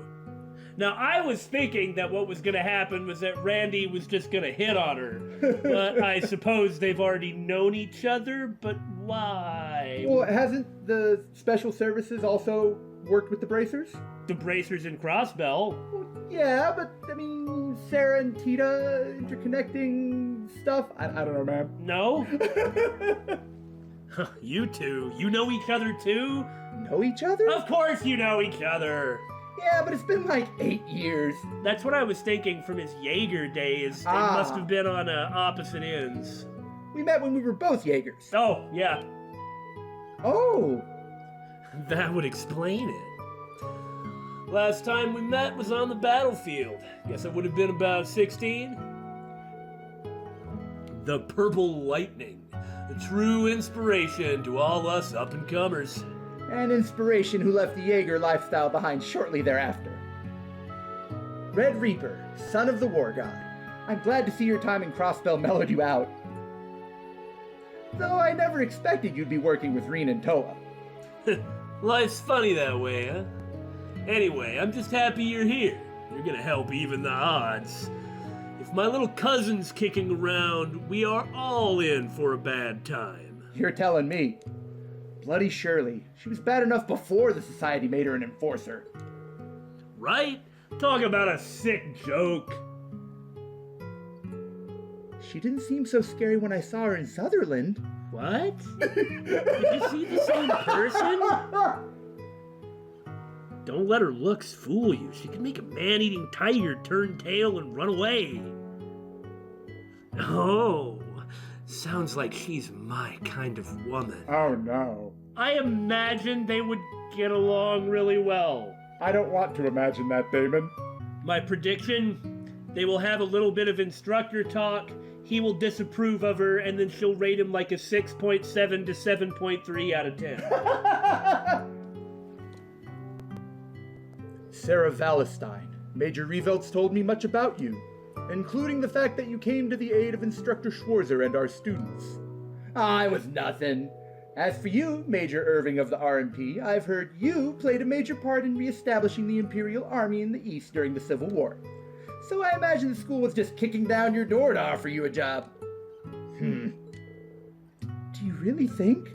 Now, I was thinking that what was going to happen was that Randy was just going to hit on her. But I suppose they've already known each other, but why? Well, hasn't the special services also worked with the Bracers? The Bracers and Crossbell. Well, yeah, but, I mean, Sarah and Tita interconnecting stuff? I don't know, man. No? You two, you know each other too? Know each other? Of course you know each other. Yeah, but it's been like 8 years. That's what I was thinking from his Jaeger days. They must have been on opposite ends. We met when we were both Jaegers. Oh, yeah. Oh. That would explain it. Last time we met was on the battlefield. Guess I would have been about 16. The Purple Lightning. The true inspiration to all us up-and-comers. An inspiration who left the Jaeger lifestyle behind shortly thereafter. Red Reaper, son of the War God. I'm glad to see your time in Crossbell mellowed you out. Though I never expected you'd be working with Rean and Toa. Life's funny that way, huh? Anyway, I'm just happy you're here. You're gonna help even the odds. If my little cousin's kicking around, we are all in for a bad time. You're telling me. Bloody Shirley. She was bad enough before the society made her an enforcer. Right? Talk about a sick joke. She didn't seem so scary when I saw her in Sutherland. What? Did you see the same person? Don't let her looks fool you. She can make a man-eating tiger turn tail and run away. Oh, sounds like she's my kind of woman. Oh no. I imagine they would get along really well. I don't want to imagine that, Damon. My prediction? They will have a little bit of instructor talk. He will disapprove of her, and then she'll rate him like a 6.7 to 7.3 out of 10. Sarah Valestein. Major Revelt's told me much about you, including the fact that you came to the aid of Instructor Schwarzer and our students. I was nothing. As for you, Major Irving of the RMP, I've heard you played a major part in reestablishing the Imperial Army in the East during the Civil War. So I imagine the school was just kicking down your door to offer you a job. Do you really think?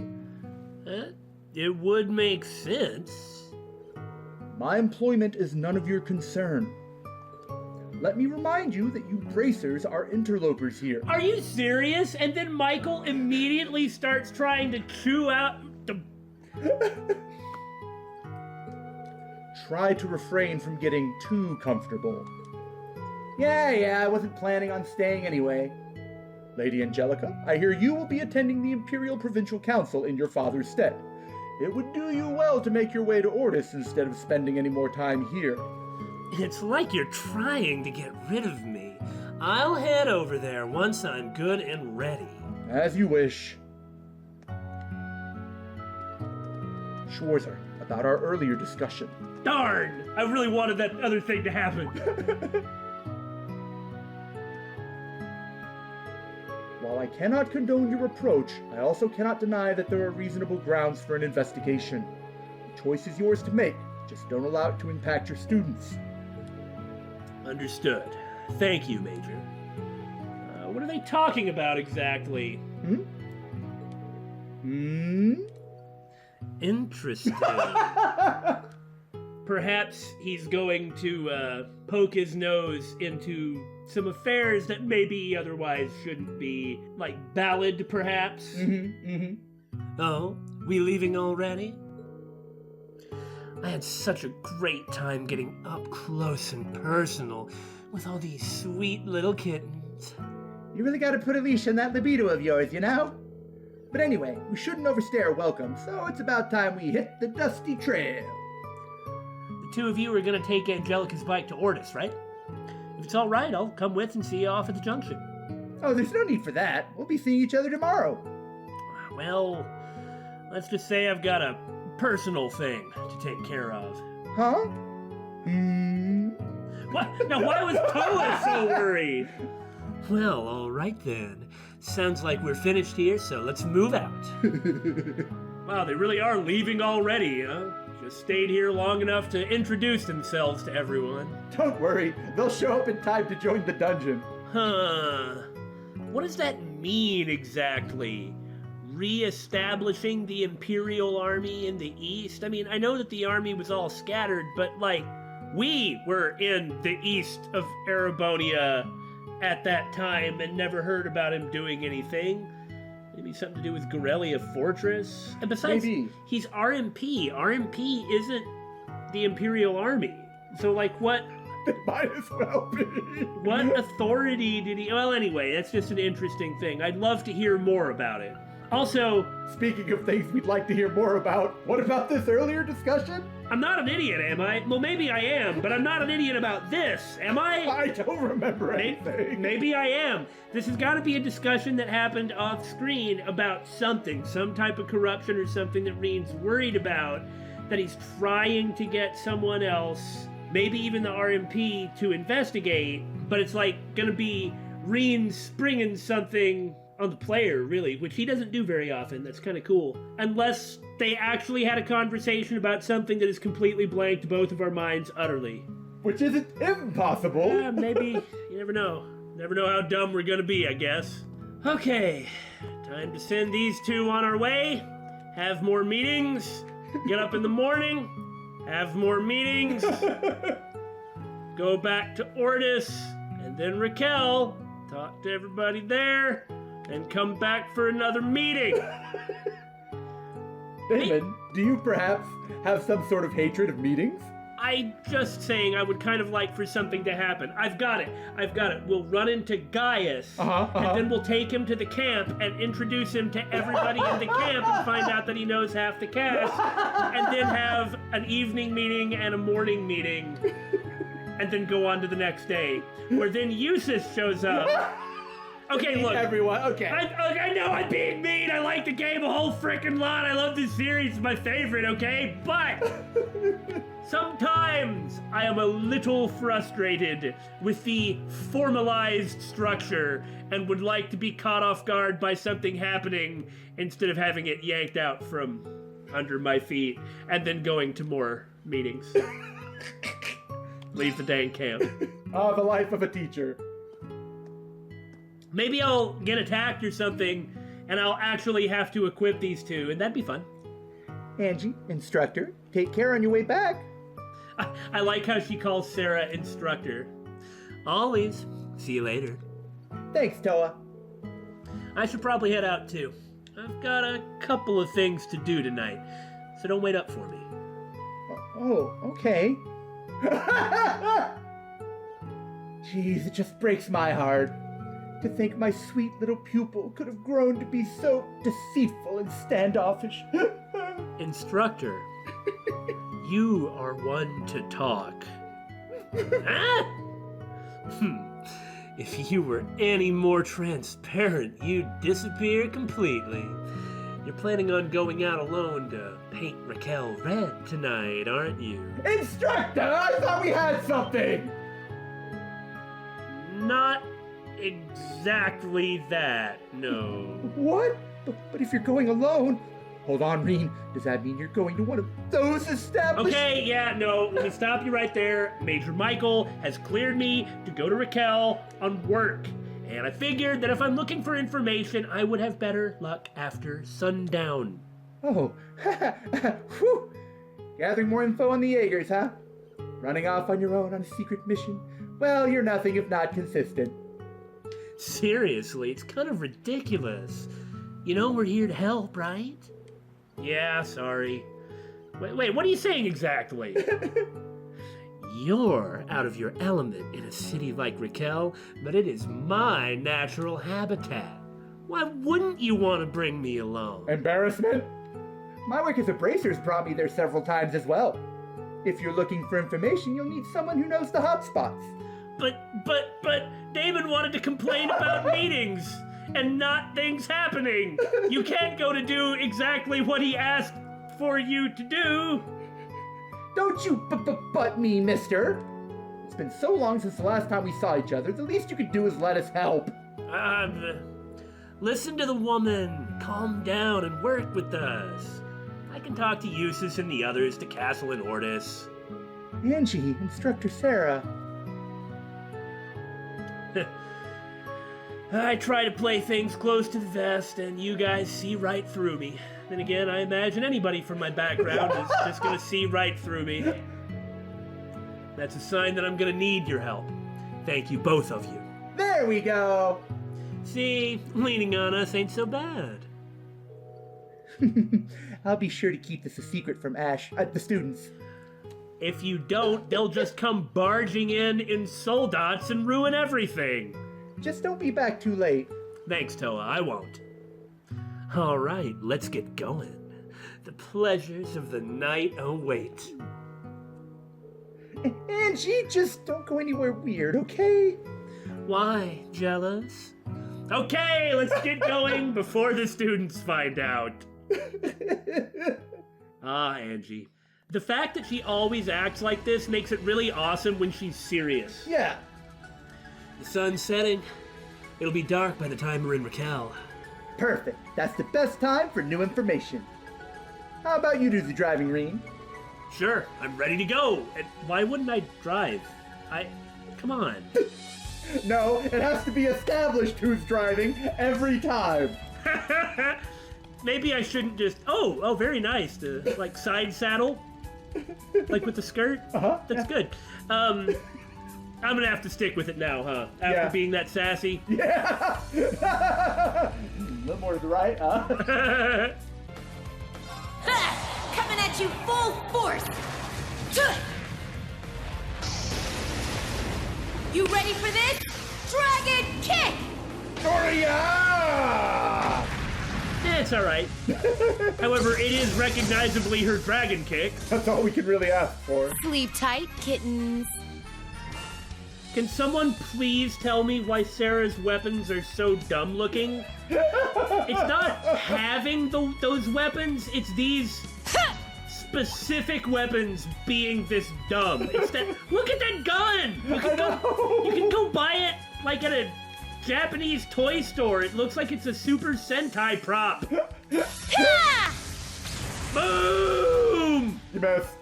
It would make sense. My employment is none of your concern. Let me remind you that you Bracers are interlopers here. Are you serious? And then Michael immediately starts trying to chew out the... Try to refrain from getting too comfortable. Yeah, I wasn't planning on staying anyway. Lady Angelica, I hear you will be attending the Imperial Provincial Council in your father's stead. It would do you well to make your way to Ortis instead of spending any more time here. It's like you're trying to get rid of me. I'll head over there once I'm good and ready. As you wish. Schwarzer, about our earlier discussion. Darn! I really wanted that other thing to happen. While I cannot condone your approach, I also cannot deny that there are reasonable grounds for an investigation. The choice is yours to make. Just don't allow it to impact your students. Understood. Thank you, Major. What are they talking about exactly? Interesting. Perhaps he's going to poke his nose into some affairs that maybe otherwise shouldn't be. Like ballad, perhaps? Oh, we leaving already? I had such a great time getting up close and personal with all these sweet little kittens. You really gotta put a leash on that libido of yours, you know? But anyway, we shouldn't overstay our welcome, so it's about time we hit the dusty trail. The two of you are gonna take Angelica's bike to Ortis, right? If it's alright, I'll come with and see you off at the junction. Oh, there's no need for that. We'll be seeing each other tomorrow. Well, let's just say I've got a personal thing to take care of. Huh? What? Now, why was Toa so worried? Well, alright then. Sounds like we're finished here, so let's move out. Wow, they really are leaving already, huh? just stayed here long enough to introduce themselves to everyone. Don't worry, they'll show up in time to join the dungeon. Huh. What does that mean exactly? Re-establishing the Imperial Army in the East? I mean, I know that the army was all scattered, but, like, we were in the east of Erebonia at that time and never heard about him doing anything. Maybe something to do with Gorelia Fortress? And besides, Maybe. he's RMP. RMP isn't the Imperial Army. So, like, what... It might as well be. What authority did he... Well, anyway, that's just an interesting thing. I'd love to hear more about it. Also... Speaking of things we'd like to hear more about, what about this earlier discussion? I'm not an idiot, am I? Well, maybe I am, but I'm not an idiot about this, am I? I don't remember anything. Maybe I am. This has got to be a discussion that happened off screen about something, some type of corruption or something that Rean's worried about, that he's trying to get someone else, maybe even the RMP, to investigate, but it's like gonna be Rean springing something on the player, really, which he doesn't do very often. That's kind of cool. Unless they actually had a conversation about something that has completely blanked both of our minds utterly. Which isn't impossible. Yeah, maybe. You never know. Never know how dumb we're gonna be, I guess. Okay, time to send these two on our way. Have more meetings. Get up in the morning. Have more meetings. Go back to Ortis. And then Raquel. Talk to everybody there. And come back for another meeting. Damon, do you perhaps have some sort of hatred of meetings? I'm just saying I would kind of like for something to happen. I've got it. We'll run into Gaius, and then we'll take him to the camp and introduce him to everybody in the camp and find out that he knows half the cast, and then have an evening meeting and a morning meeting, and then go on to the next day, where then Eustace shows up. Okay, look. Everyone, okay. I know I'm being mean. I like the game a whole frickin' lot. I love this series. It's my favorite, okay? But sometimes I am a little frustrated with the formalized structure and would like to be caught off guard by something happening instead of having it yanked out from under my feet and then going to more meetings. Leave the dang camp. Ah, the life of a teacher. Maybe I'll get attacked or something, and I'll actually have to equip these two, and that'd be fun. Angie, instructor, take care on your way back. I like how she calls Sarah instructor. Always. See you later. Thanks, Toa. I should probably head out too. I've got a couple of things to do tonight, so don't wait up for me. Oh, okay. Jeez, it just breaks my heart. To think my sweet little pupil could have grown to be so deceitful and standoffish. Instructor, you are one to talk. Ah? If you were any more transparent, you'd disappear completely. You're planning on going out alone to paint Raquel red tonight, aren't you? Instructor, I thought we had something! Not exactly that, no. What? But if you're going alone... Hold on, Rean. Does that mean you're going to one of those established... Okay, yeah, no, let me stop you right there. Major Michael has cleared me to go to Raquel on work. And I figured that if I'm looking for information, I would have better luck after sundown. Oh, whew. Gathering more info on the jaegers, huh? Running off on your own on a secret mission? Well, you're nothing if not consistent. Seriously, it's kind of ridiculous. You know we're here to help, right? Yeah, sorry. Wait, what are you saying exactly? You're out of your element in a city like Raquel, but it is my natural habitat. Why wouldn't you want to bring me along? Embarrassment? My work as a bracer's brought me there several times as well. If you're looking for information, you'll need someone who knows the hotspots. But Damon wanted to complain about meetings and not things happening. You can't go to do exactly what he asked for you to do. Don't you butt me, mister. It's been so long since the last time we saw each other. The least you could do is let us help. Listen to the woman. Calm down and work with us. I can talk to Eustace and the others, to Castle and Ordis. Angie, Instructor Sarah. I try to play things close to the vest, and you guys see right through me. Then again, I imagine anybody from my background is just gonna see right through me. That's a sign that I'm gonna need your help. Thank you, both of you. There we go! See, leaning on us ain't so bad. I'll be sure to keep this a secret from the students. If you don't, they'll just come barging in soldats and ruin everything. Just don't be back too late. Thanks, Toa, I won't. All right, let's get going. The pleasures of the night await. Angie, just don't go anywhere weird, okay? Why, jealous? Okay, let's get going before the students find out. Ah, Angie. The fact that she always acts like this makes it really awesome when she's serious. Yeah. The sun's setting. It'll be dark by the time we're in Raquel. Perfect. That's the best time for new information. How about you do the driving, Rean? Sure, I'm ready to go. And why wouldn't I drive? Come on. No, it has to be established who's driving every time. Maybe I shouldn't just... Oh, very nice. The, side saddle? Like with the skirt? Uh-huh. That's good. I'm gonna have to stick with it now, huh? After being that sassy? Yeah! A little more to the right, huh? Ha! Coming at you full force! You ready for this? Dragon kick! Doria! It's alright. However, it is recognizably her dragon kick. That's all we can really ask for. Sleep tight, kittens. Can someone please tell me why Sarah's weapons are so dumb looking? It's not having those weapons, it's these specific weapons being this dumb. It's that, look at that gun! You can go buy it like at a Japanese toy store. It looks like it's a Super Sentai prop. Boom! You missed.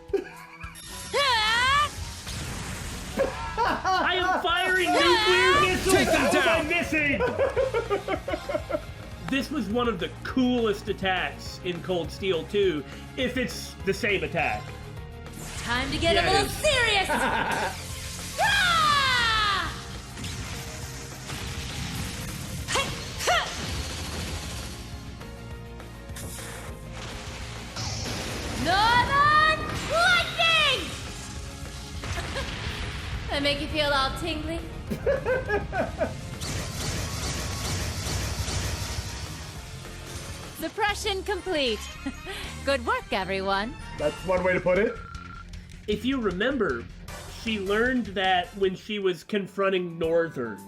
I am firing nuclear missiles! Take them How am I down. missing? This was one of the coolest attacks in Cold Steel 2, if it's the same attack. Time to get Yeah, a little it is. serious! Ah! Northern Lightning! That make you feel all tingly? Suppression complete. Good work, everyone. That's one way to put it. If you remember, she learned that when she was confronting Northern.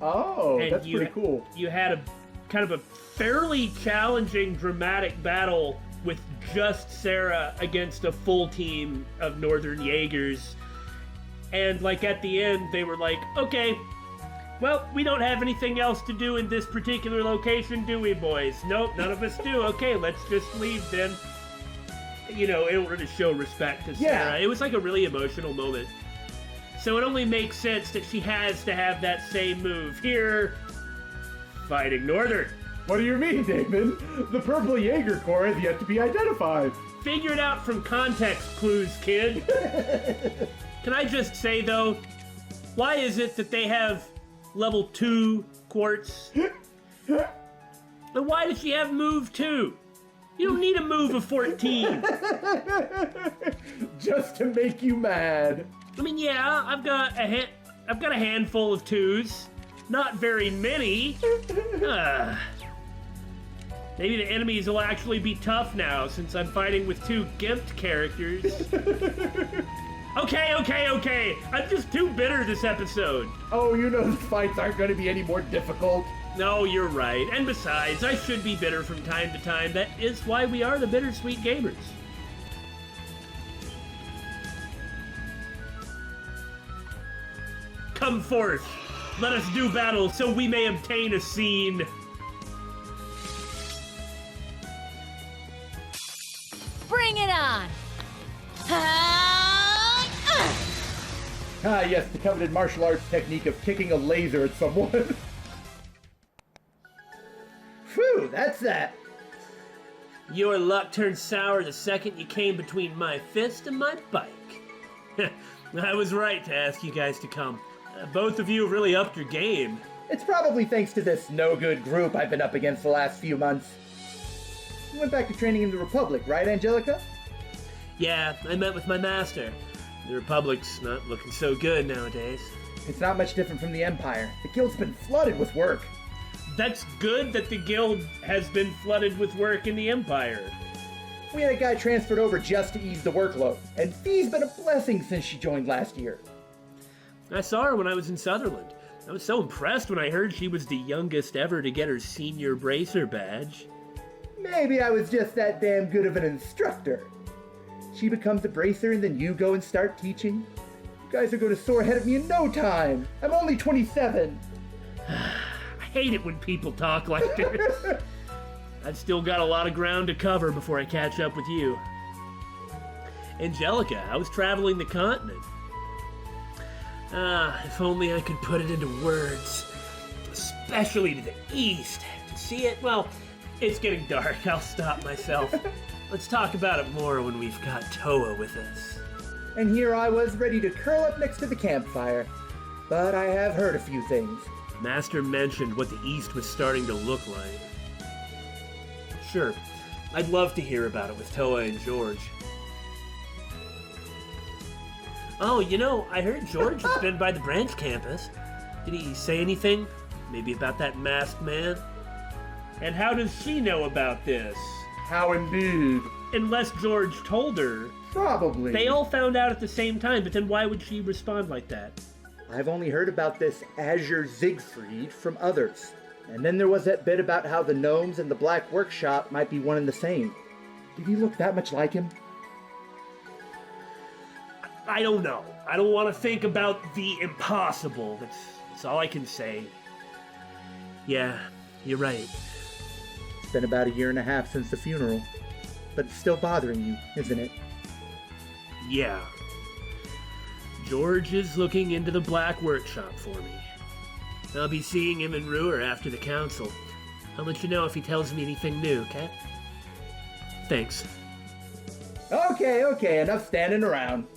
Oh, And that's pretty cool. You had a kind of a fairly challenging, dramatic battle with just Sarah against a full team of Northern Jaegers. And at the end, they were like, okay, well, we don't have anything else to do in this particular location, do we, boys? Nope, none of us do. Okay, let's just leave then. In order to show respect to Sarah. Yeah. It was like a really emotional moment. So it only makes sense that she has to have that same move here, fighting Northern. What do you mean, Damon? The Purple Jaeger Corps has yet to be identified. Figure it out from context clues, kid. Can I just say, though, why is it that they have level 2 quartz? And why does she have move 2? You don't need a move of 14. Just to make you mad. I mean, yeah, I've got a handful of 2s. Not very many. Maybe the enemies will actually be tough now since I'm fighting with 2 gimped characters. Okay. I'm just too bitter this episode. Oh, the fights aren't going to be any more difficult. No, you're right. And besides, I should be bitter from time to time. That is why we are the Bittersweet Gamers. Come forth. Let us do battle so we may obtain a scene. Ah, yes, the coveted martial arts technique of kicking a laser at someone. Phew, that's that. Your luck turned sour the second you came between my fist and my bike. I was right to ask you guys to come. Both of you have really upped your game. It's probably thanks to this no-good group I've been up against the last few months. You went back to training in the Republic, right, Angelica? Yeah, I met with my master. The Republic's not looking so good nowadays. It's not much different from the Empire. The Guild's been flooded with work. That's good that the Guild has been flooded with work in the Empire. We had a guy transferred over just to ease the workload, and Fee's been a blessing since she joined last year. I saw her when I was in Sutherland. I was so impressed when I heard she was the youngest ever to get her senior bracer badge. Maybe I was just that damn good of an instructor. She becomes a bracer and then you go and start teaching? You guys are going to soar ahead of me in no time. I'm only 27. I hate it when people talk like this. I've still got a lot of ground to cover before I catch up with you. Angelica, I was traveling the continent. If only I could put it into words. Especially to the east. To see it, well, it's getting dark. I'll stop myself. Let's talk about it more when we've got Toa with us. And here I was ready to curl up next to the campfire. But I have heard a few things. Master mentioned what the east was starting to look like. Sure, I'd love to hear about it with Toa and George. Oh, you know, I heard George has been by the branch campus. Did he say anything? Maybe about that masked man? And how does she know about this? How indeed. Unless George told her. Probably. They all found out at the same time, but then why would she respond like that? I've only heard about this Azure Siegfried from others. And then there was that bit about how the gnomes and the Black Workshop might be one and the same. Did he look that much like him? I don't know. I don't want to think about the impossible. That's all I can say. Yeah, you're right. It's been about 1.5 years since the funeral. But it's still bothering you, isn't it? Yeah. George is looking into the Black Workshop for me. I'll be seeing him in Ruhr after the council. I'll let you know if he tells me anything new, okay? Thanks. Okay, enough standing around.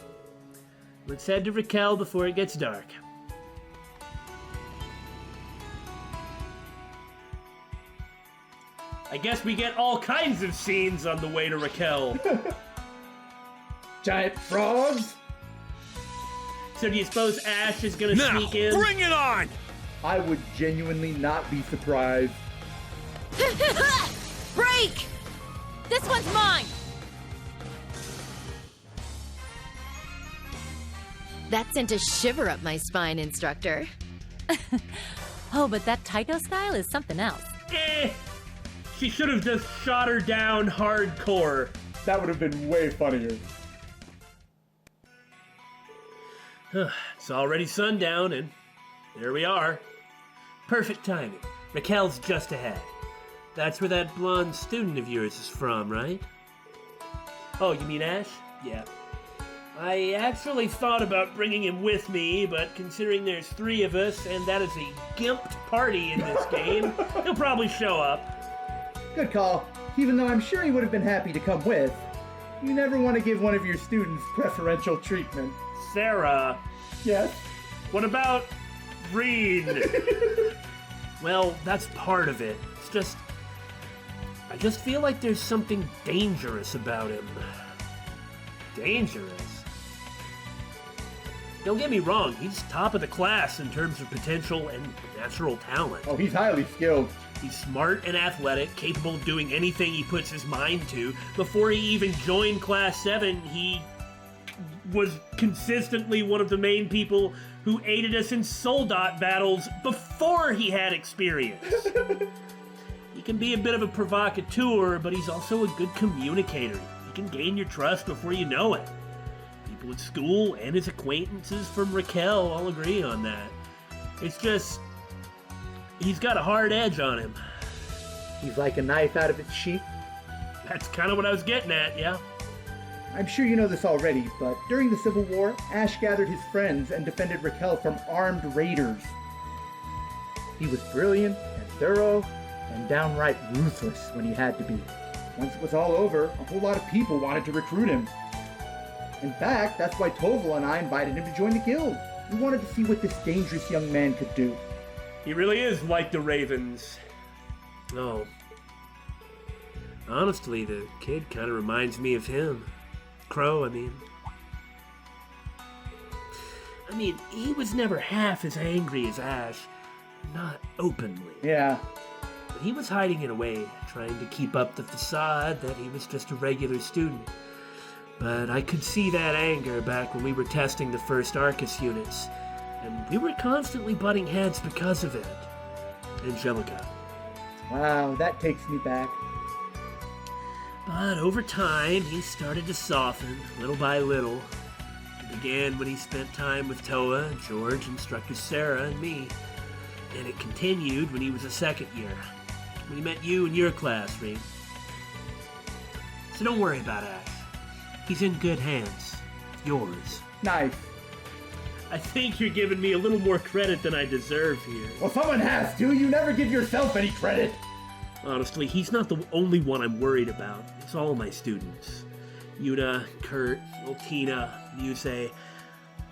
Let's head to Raquel before it gets dark. I guess we get all kinds of scenes on the way to Raquel. Giant frogs? So do you suppose Ash is gonna sneak in? Bring it on! I would genuinely not be surprised. Break! This one's mine! That sent a shiver up my spine, instructor. Oh, but that Taiko style is something else. She should have just shot her down hardcore. That would have been way funnier. It's already sundown, and there we are. Perfect timing. Raquel's just ahead. That's where that blonde student of yours is from, right? Oh, you mean Ash? Yeah. I actually thought about bringing him with me, but considering there's 3 of us, and that is a gimped party in this game, he'll probably show up. Good call. Even though I'm sure he would have been happy to come with. You never want to give one of your students preferential treatment. Sarah. Yes? What about Rean? Well, that's part of it. It's just... I just feel like there's something dangerous about him. Dangerous? Don't get me wrong, he's top of the class in terms of potential and natural talent. Oh, he's highly skilled. He's smart and athletic, capable of doing anything he puts his mind to. Before he even joined Class 7, he was consistently one of the main people who aided us in Soldat battles before he had experience. He can be a bit of a provocateur, but he's also a good communicator. He can gain your trust before you know it. People at school and his acquaintances from Raquel all agree on that. It's just... he's got a hard edge on him. He's like a knife out of its sheath. That's kind of what I was getting at, yeah. I'm sure you know this already, but during the Civil War, Ash gathered his friends and defended Raquel from armed raiders. He was brilliant and thorough and downright ruthless when he had to be. Once it was all over, a whole lot of people wanted to recruit him. In fact, that's why Toval and I invited him to join the guild. We wanted to see what this dangerous young man could do. He really is like the Ravens. Oh. Honestly, the kid kind of reminds me of him. Crow, I mean. He was never half as angry as Ash. Not openly. Yeah. But he was hiding it away, trying to keep up the facade that he was just a regular student. But I could see that anger back when we were testing the first Arcus units, and we were constantly butting heads because of it. Angelica. Wow, that takes me back. But over time, he started to soften, little by little. It began when he spent time with Toa, George, Instructor Sarah, and me. And it continued when he was a second year, when he met you in your class, Rean. So don't worry about Ash. He's in good hands. Yours. Nice. I think you're giving me a little more credit than I deserve here. Well, someone has to. You never give yourself any credit. Honestly, he's not the only one I'm worried about. It's all my students. Yuna, Kurt, Ultina, Muse.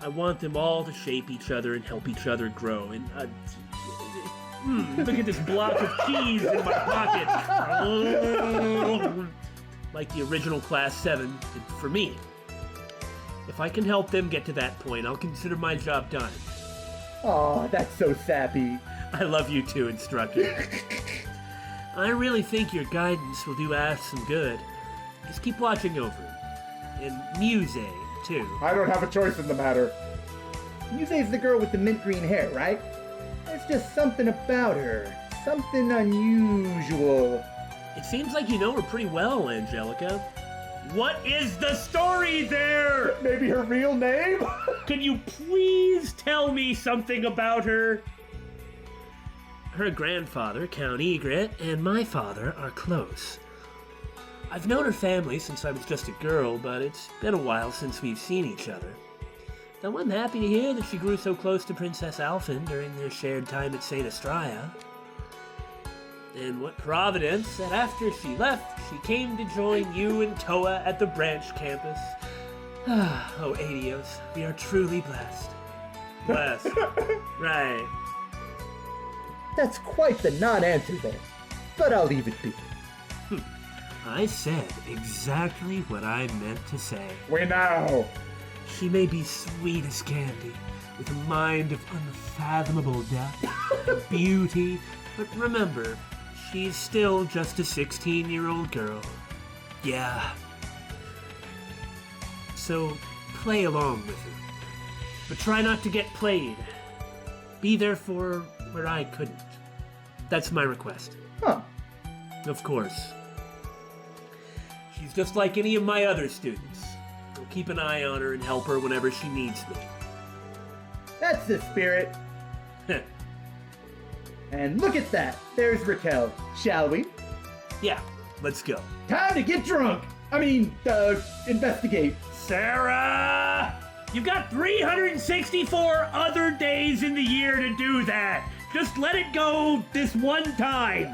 I want them all to shape each other and help each other grow. And look at this block of cheese in my pocket. Like the original Class 7 did for me. If I can help them get to that point, I'll consider my job done. Aw, that's so sappy. I love you too, Instructor. I really think your guidance will do Ash some good. Just keep watching over him. And Muse, too. I don't have a choice in the matter. Muse's the girl with the mint green hair, right? There's just something about her. Something unusual. It seems like you know her pretty well, Angelica. What is the story there? Maybe her real name? Can you please tell me something about her? Her grandfather, Count Egret, and my father are close. I've known her family since I was just a girl, but it's been a while since we've seen each other. Though I'm happy to hear that she grew so close to Princess Alphen during their shared time at St. Estraya. And what providence that after she left, she came to join you and Toa at the branch campus. Oh, Adios, we are truly blessed. Blessed. Right. That's quite the non-answer there. But I'll leave it be. I said exactly what I meant to say. We know. She may be sweet as candy, with a mind of unfathomable depth and beauty, but remember, she's still just a 16-year-old girl. Yeah. So, play along with her. But try not to get played. Be there for where I couldn't. That's my request. Huh. Of course. She's just like any of my other students. I'll keep an eye on her and help her whenever she needs me. That's the spirit. And look at that. There's Raquel. Shall we? Yeah, let's go. Time to get drunk. Investigate. Sarah! You've got 364 other days in the year to do that. Just let it go this one time.